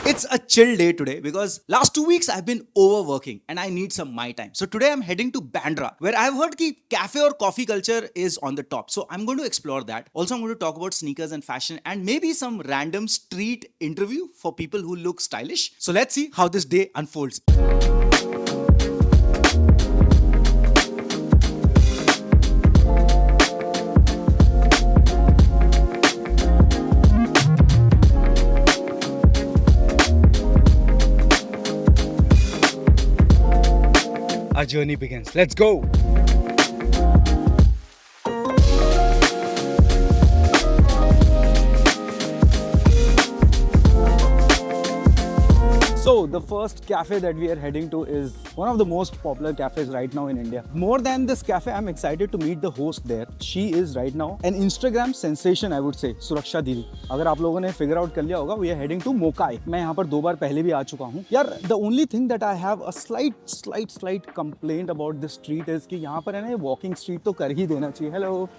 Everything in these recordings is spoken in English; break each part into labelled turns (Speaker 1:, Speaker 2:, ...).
Speaker 1: It's a chill day today because last 2 weeks I've been overworking and I need some my time. So today I'm heading to Bandra where I've heard that cafe or coffee culture is on the top. So I'm going to explore that. Also, I'm going to talk about sneakers and fashion and maybe some random street interview for people who look stylish. So let's see how this day unfolds. Our journey begins. Let's go. So the first cafe that we are heading to is one of the most popular cafes right now in India. More than this cafe, I'm excited to meet the host there. She is right now an Instagram sensation, I would say, Suraksha Didi. अगर आप लोगों ने figure out कर लिया होगा, we are heading to Mokai. मैं यहाँ पर 2 बार पहले भी आ चुका हूँ. यार, the only thing that I have a slight complaint about this street is कि यहाँ पर है ना ये walking street तो कर ही देना चाहिए. Hello.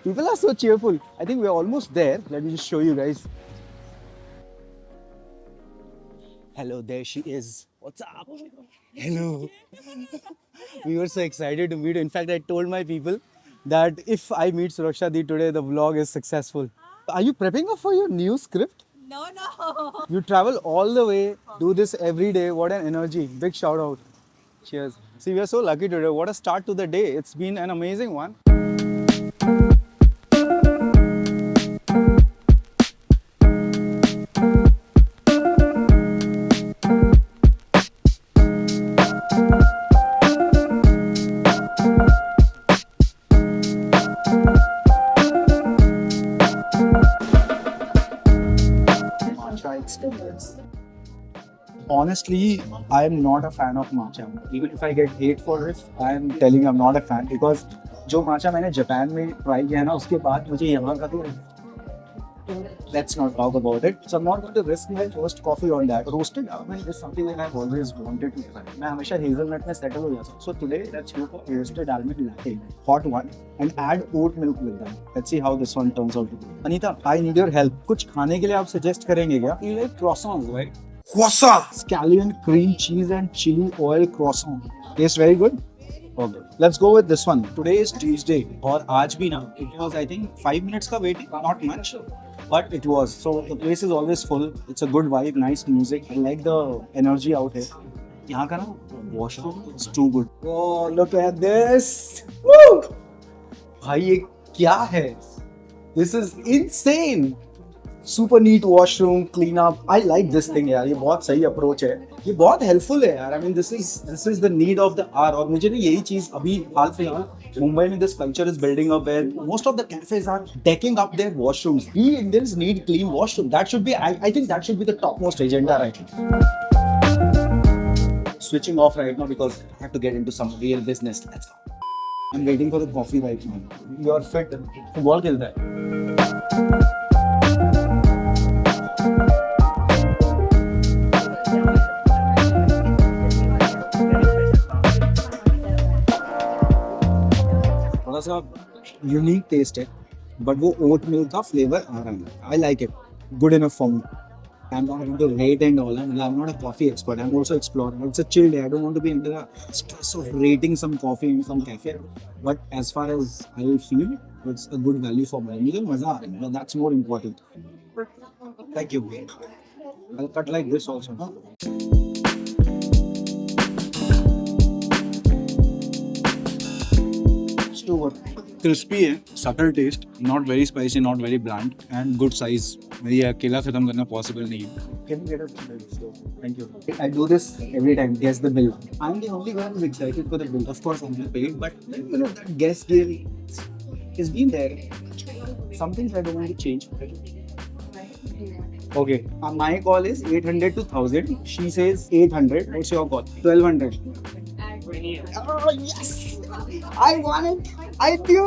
Speaker 1: People are so cheerful. I think we are almost there. Let me just show you guys. Hello, there she is. What's up? Hello. We were so excited to meet her. In fact, I told my people that if I meet Suraksha Di today, the vlog is successful. Are you prepping up for your new script?
Speaker 2: No.
Speaker 1: You travel all the way, do this every day. What an energy. Big shout out. Cheers. See, we are so lucky today. What a start to the day. It's been an amazing one. Experience. Honestly, I am not a fan of matcha. Even if I get hate for it, I am telling you I'm not a fan because जो matcha मैंने Japan में try किया ना उसके बाद मुझे यहाँ का तो let's not talk about it. So I'm not going to risk my first coffee on that. Roasted almond is something that I've always wanted to try. मैं हमेशा hazelnut में settle हो जाता हूँ. So today let's go for roasted almond latte, hot one, and add oat milk with that. Let's see how this one turns out to be. Anita, I need your help. कुछ खाने के लिए आप suggest करेंगे क्या? You like croissants, right?
Speaker 3: Croissant.
Speaker 1: Scallion cream cheese and chili oil croissant. Tastes very good. Okay. Let's go with this one. Today is Tuesday और आज भी ना it was I think 5 minutes का waiting, not much, but it was. So the place is always full. It's a good vibe, nice music. I like the energy out here. यहाँ का ना washroom is too good. Oh, look at this. Woo! भाई ये क्या है? This is insane. Super neat washroom, clean up. I like this thing यार. ये बहुत सही approach है. ये बहुत helpful है यार. I mean this is the need of the hour. और मुझे ना यही चीज अभी हाल फिलहाल मुंबई में this culture is building up where most of the cafes are decking up their washrooms. We Indians need clean washroom. That should be I think that should be the topmost agenda right now. Switching off right now because I have to get into some real business. Let's go. I'm waiting for the coffee right now. You are fit. Football खेलता है. थोड़ा सा unique test है but वो oat milk का flavour आ रहा है. I like it. Good enough for me. I'm not going to rate and all. I'm not a coffee expert. I'm also exploring. It's a chill day. I don't want to be into the stress of rating some coffee in some cafe. But as far as I feel, it's a good value for money. मुझे मजा आ रहा है. That's more important. Thank you. I'll cut like this also. Crispy है, subtle taste, not very spicy, not very bland and good size. मेरी अकेला खत्म करना possible नहीं है. Can you get a Thank you. I do this every time. Guess the bill. I'm the only one who's excited for the bill. Of course, I'm paid, but you know that guess game has been there. Some things I don't want to change. Okay. My call is 800 to 1000. She says 800. What's your call? 1200. Oh yes! I want it. I do.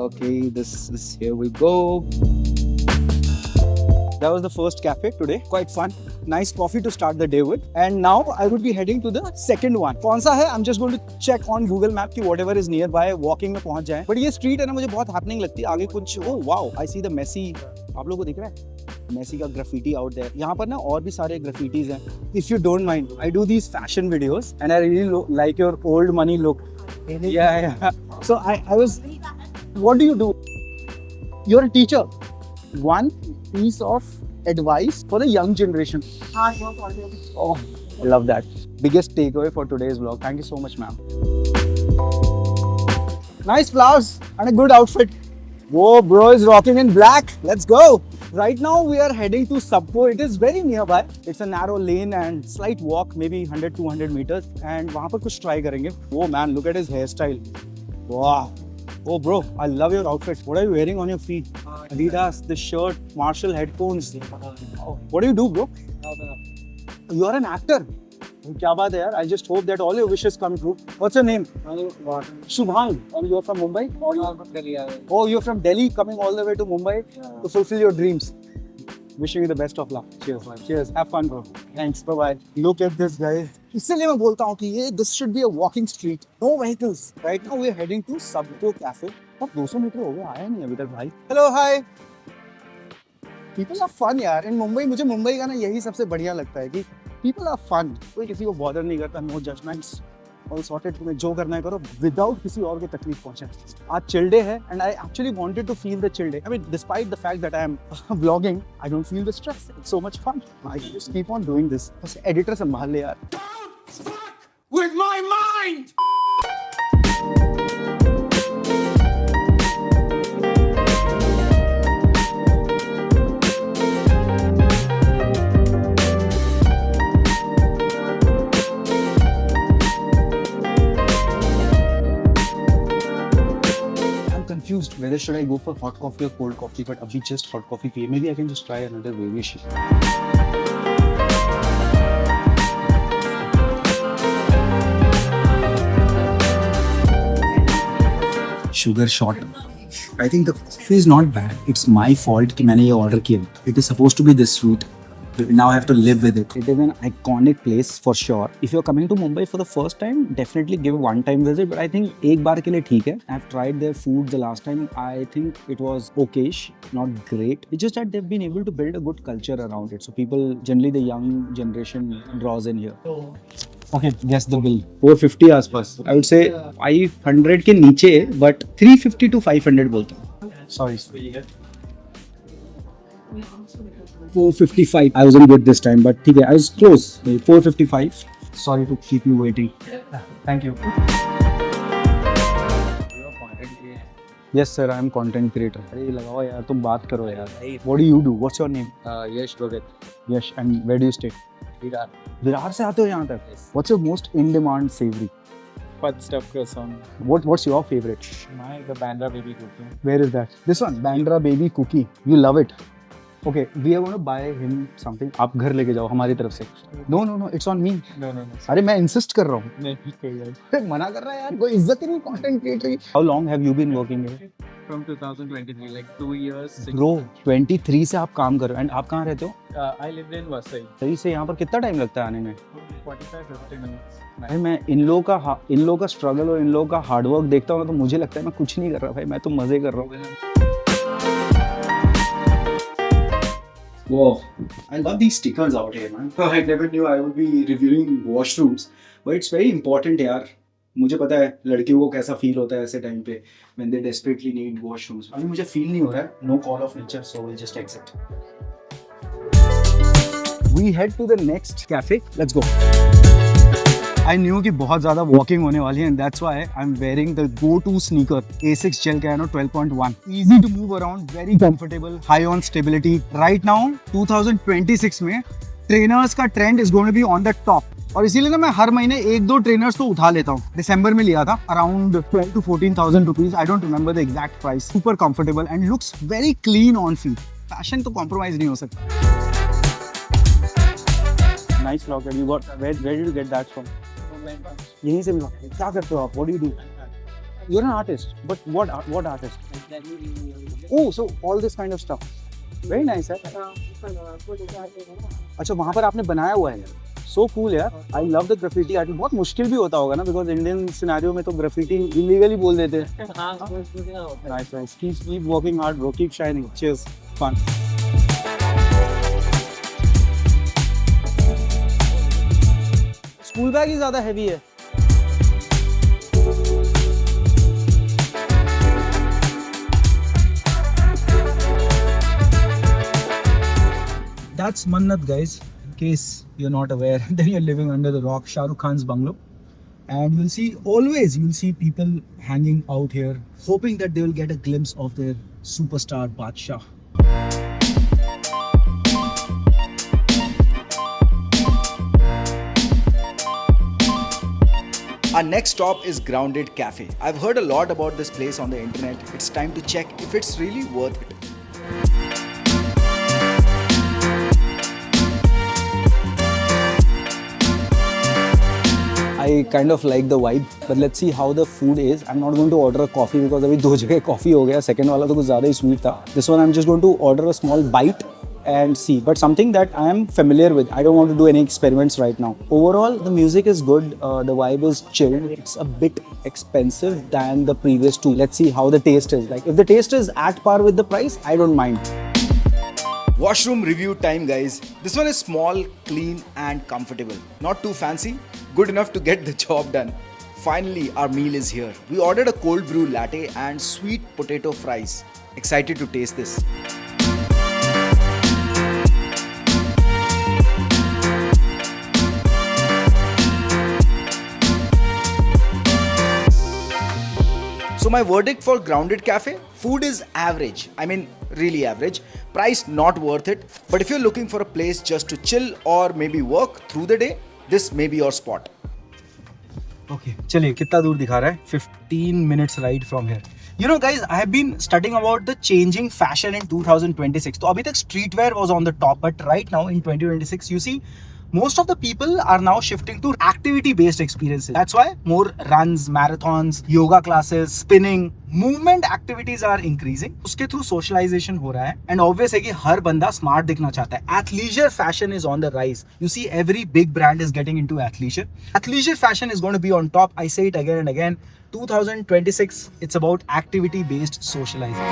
Speaker 1: Okay, this is here we go. That was the first cafe today. Quite fun. Nice coffee to start the day with. And now I would be heading to the second one. कौन सा है? I'm just going to check on Google Map कि whatever is nearby, walking में पहुंच जाए. But ये street है ना मुझे बहुत happening लगती है. आगे कुछ oh wow, I see the Messi. आप लोगों को दिख रहा है? Messi का graffiti out there. यहाँ पर ना और भी सारे graffitis हैं. If you don't mind, I do these fashion videos and I really like your old money look. Yeah. So I was. What do you do? You're a teacher. One piece of advice for the young generation. Oh, I love that. Biggest takeaway for today's vlog. Thank you so much, ma'am. Nice flowers and a good outfit. Whoa, bro is rocking in black. Let's go. Right now we are heading to Subco. It is very nearby. It's a narrow lane and slight walk, maybe 100-200 meters. And वहाँ पर कुछ try करेंगे. Oh man, look at his hairstyle. Wow. Oh bro, I love your outfit. What are you wearing on your feet? Adidas, the shirt, Marshall headphones. Oh, what do you do, bro? You are an actor. क्या बात है यार? I just hope that all your wishes come true. What's your name? Shubhang. And you're from Mumbai? Oh, you're from Delhi, coming all the way to Mumbai to fulfill your dreams. Wishing you the best of luck. Cheers, man. Cheers. Have fun, bro. Thanks. Bye bye. Look at this, guys. इसलिए मैं बोलता हूँ कि ये this should be a walking street. No vehicles. Right now we are heading to Subco Cafe. अब 200 metre हो गया, आया नहीं अभी तक भाई. Hello, hi. People are fun यार. In Mumbai, मुझे मुंबई का ना यही सबसे बढ़िया लगता है कि people are fun. कोई किसी को bother नहीं करता. No judgments. All sorted. तुम्हें जो करना है करो without किसी और की तकलीफ पहुंचे. आज chill day है and I actually wanted to feel the chill day. I mean, despite the fact that I am vlogging, I don't feel the stress. It's so much fun. I just keep on doing this. बस editor संभाल ले यार.
Speaker 2: With my mind!
Speaker 1: Confused whether should I go for hot coffee or cold coffee, but abhi just hot coffee piye. Maybe I can just try another variation. Sugar shot. I think the coffee is not bad. It's my fault कि मैंने ये order किया. It is supposed to be this sweet. Now I have to live with it. It is an iconic place for sure. If you're coming to Mumbai for the first time, definitely give a one-time visit. But I think एक बार के लिए ठीक है. I've tried their food the last time. I think it was okayish, not great. It's just that they've been able to build a good culture around it. So people, generally the young generation, draws in here. Okay, guess the bill. 450 आसपास. I would say 500 के नीचे, but 350 to 500 बोलता हूँ. Sorry. 455. I wasn't good this time, but ठीक है, I was close. 455. Sorry to keep you waiting. Thank you. Yes sir, I am content creator. अरे लगाओ यार, तुम बात करो यार. What do you do? What's your name?
Speaker 2: Yash Bhagat.
Speaker 1: Yash, and where do you stay?
Speaker 2: Virar.
Speaker 1: Virar से आते हो यहाँ तक? What's your most in-demand savory?
Speaker 2: Fudge stuffed croissant.
Speaker 1: What's your favorite?
Speaker 2: The Bandra baby cookie.
Speaker 1: Where is that? This one, Bandra baby cookie. You love it. Okay, we are going to buy him something. आप घर लेके जाओ हमारी तरफ से. No, it's on me.
Speaker 2: No.
Speaker 1: अरे मैं insist कर रहा हूँ.
Speaker 2: नहीं, कोई बात.
Speaker 1: मना कर रहा है यार, कोई इज्जत ही नहीं content creator की. How long have you been working here?
Speaker 2: From 2023, like 2 years.
Speaker 1: Bro, 23 से आप काम कर रहे हो. And आप कहाँ रहते हो?
Speaker 2: I lived in Vasai.
Speaker 1: सही से यहाँ पर कितना टाइम लगता है आने में?
Speaker 2: 45-50 minutes.
Speaker 1: भाई मैं इन लोगों का स्ट्रगल और इन लोगों का हार्ड वर्क देखता हूँ ना, तो मुझे लगता है मैं कुछ नहीं कर रहा भाई, मैं तो मजे कर रहा हूँ. Wow, I love these stickers out here, man. I never knew I would be reviewing washrooms, but it's very important यार. मुझे पता है लड़कियों को कैसा फील होता है ऐसे टाइम पे when they desperately need washrooms. अभी मुझे फील नहीं हो रहा है. No call of nature, so we'll just exit. We head to the next cafe. Let's go. I knew कि बहुत ज़्यादा walking होने वाली है and that's why I'm wearing the go-to sneaker Asics Gel Cano 12.1. Easy to move around, very comfortable, high on stability. Right now 2026 में trainers का trend is going to be on the top. और इसीलिए ना मैं हर महीने 1-2 trainers तो उठा लेता हूँ. दिसंबर में लिया था around 12 to 14,000 rupees. I don't remember the exact price. Super comfortable and looks very clean on feet. Fashion तो compromise नहीं हो सकता. Nice locker. You got where did you get that from? यहीं से मिला. क्या करते हो आप? What do you do? You're an artist, but what artist? Oh, so all this kind of stuff. Very nice है। अच्छा वहाँ पर आपने बनाया हुआ है, सो कूल यार। I love the graffiti art. बहुत मुश्किल भी होता होगा ना, बिकॉज इंडियन सिनेरियो में तो ग्राफिटी इलीगली बोल देते हैं। Nice nice, keep working hard bro, keep shining, cheers, fun. School bag ही ज्यादा हैवी है। That's Mannat, guys. In case you're not aware, then you're living under the rock. Shah Rukh Khan's bungalow, and you'll see people hanging out here, hoping that they will get a glimpse of their superstar Badshah. Our next stop is Grounded Cafe. I've heard a lot about this place on the internet. It's time to check if it's really worth it. I kind of like the vibe, but let's see how the food is. I'm not going to order a coffee because अभी दो जगह coffee हो गया. Second वाला तो कुछ ज़्यादा ही sweet था. This one I'm just going to order a small bite and see, but something that I am familiar with. I don't want to do any experiments right now. Overall, the music is good. The vibe is chill. It's a bit expensive than the previous two. Let's see how the taste is. Like if the taste is at par with the price, I don't mind. Washroom review time, guys. This one is small, clean and comfortable. Not too fancy, good enough to get the job done. Finally, our meal is here. We ordered a cold brew latte and sweet potato fries. Excited to taste this. So my verdict for Grounded Cafe, food is average. I mean, really average. Price not worth it. But if you're looking for a place just to chill or maybe work through the day, this may be your spot. Okay, चलिए कितना दूर दिखा रहा है? 15 minutes ride from here. You know guys, I have been studying about the changing fashion in 2026. तो अभी तक streetwear was on the top, but right now in 2026, you see, most of the people are now shifting to activity-based experiences. That's why more runs, marathons, yoga classes, spinning, movement activities are increasing. उसके through socialization हो रहा है, and obvious है कि हर बंदा smart दिखना चाहता है. Athleisure fashion is on the rise. You see, every big brand is getting into athleisure. Athleisure fashion is going to be on top. I say it again and again. 2026, it's about activity-based socializing.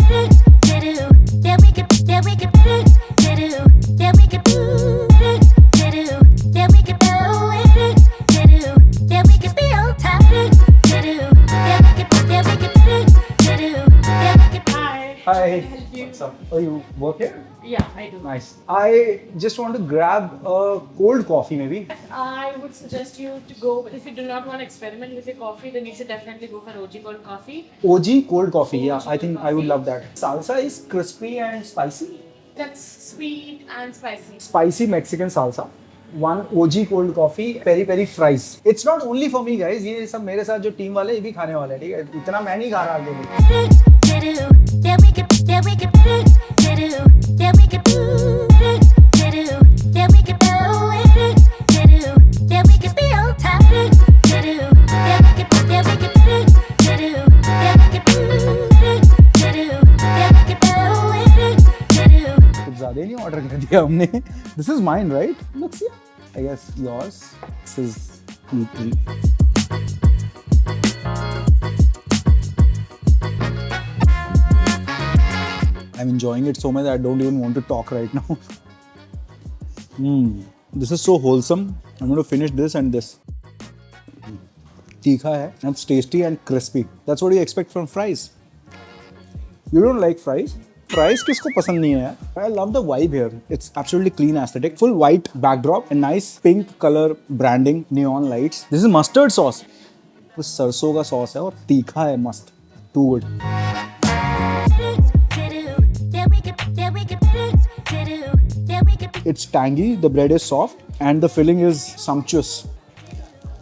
Speaker 1: Hi. What's up? Oh, you work here?
Speaker 3: Yeah, I do.
Speaker 1: Nice. I just want to grab a cold coffee maybe.
Speaker 3: I would suggest you to go, if you do not want to experiment with your coffee, then you should definitely go for OG cold coffee.
Speaker 1: OG cold coffee, yeah. I think I would love that. Salsa is crispy and spicy.
Speaker 3: That's sweet and spicy.
Speaker 1: Spicy Mexican salsa. One OG cold coffee, peri peri fries. It's not only for me guys. ये सब मेरे साथ जो team वाले ये भी खाने वाले हैं, ठीक है? इतना मैं नहीं खा रहा आगे। कुछ ज़्यादा ही नहीं ऑर्डर कर दिया हमने। This is mine, right? Looks yeah. I guess yours. This is I'm enjoying it so much that I don't even want to talk right now. This is so wholesome. I'm going to finish this and this. Tikha hai, and it's tasty and crispy. That's what you expect from fries. You don't like fries? Fries किसको पसंद नहीं है यार? I love the vibe here. It's absolutely clean aesthetic. Full white backdrop and nice pink color branding, neon lights. This is mustard sauce. वो सरसों का sauce है और तीखा है मस्त. Too good. It's tangy, the bread is soft, and the filling is sumptuous.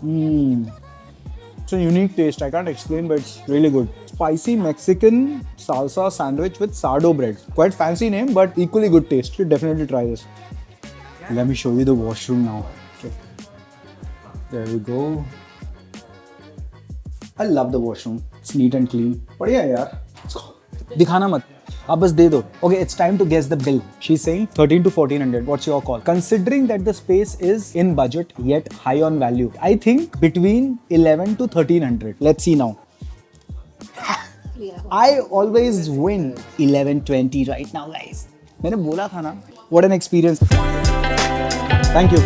Speaker 1: It's a unique taste. I can't explain, but it's really good. Spicy Mexican salsa sandwich with sourdough bread. Quite fancy name, but equally good taste. You definitely try this. Let me show you the washroom now. Okay. There we go. I love the washroom. It's neat and clean. बढ़िया है यार. दिखाना मत. आप बस दे दो. Okay, it's time to guess the bill. She's saying 13 to 1400. What's your call? Considering that the space is in budget yet high on value, I think between 11 to 1300. Let's see now. I always win 1120 right now, guys. मैंने बोला था ना. What an experience. Thank you.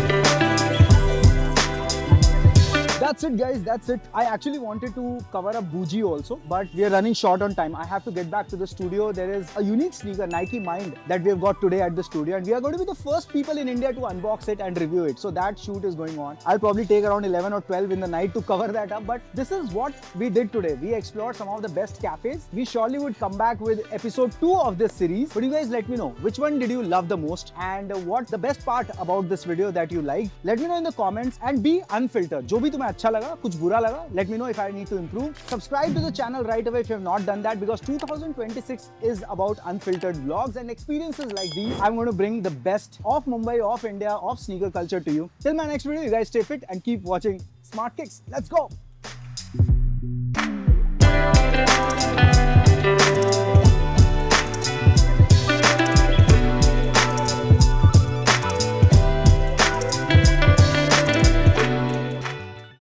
Speaker 1: That's it, guys. That's it. I actually wanted to cover up Bougie also, but we are running short on time. I have to get back to the studio. There is a unique sneaker, Nike Mind, that we have got today at the studio, and we are going to be the first people in India to unbox it and review it. So that shoot is going on. I'll probably take around 11 or 12 in the night to cover that up. But this is what we did today. We explored some of the best cafes. We surely would come back with episode 2 of this series. But you guys let me know, which one did you love the most, and what the best part about this video that you liked. Let me know in the comments, and be unfiltered. जो भी तुम्हें अच्छा लगा, कुछ बुरा लगा, let me know if I need to improve. Subscribe to the channel right away if you have not done that, because 2026 is about unfiltered vlogs and experiences like these. I'm going to bring the best of Mumbai, of India, of sneaker culture to you. Till my next video, you guys stay fit and keep watching Smart Kicks. Let's go.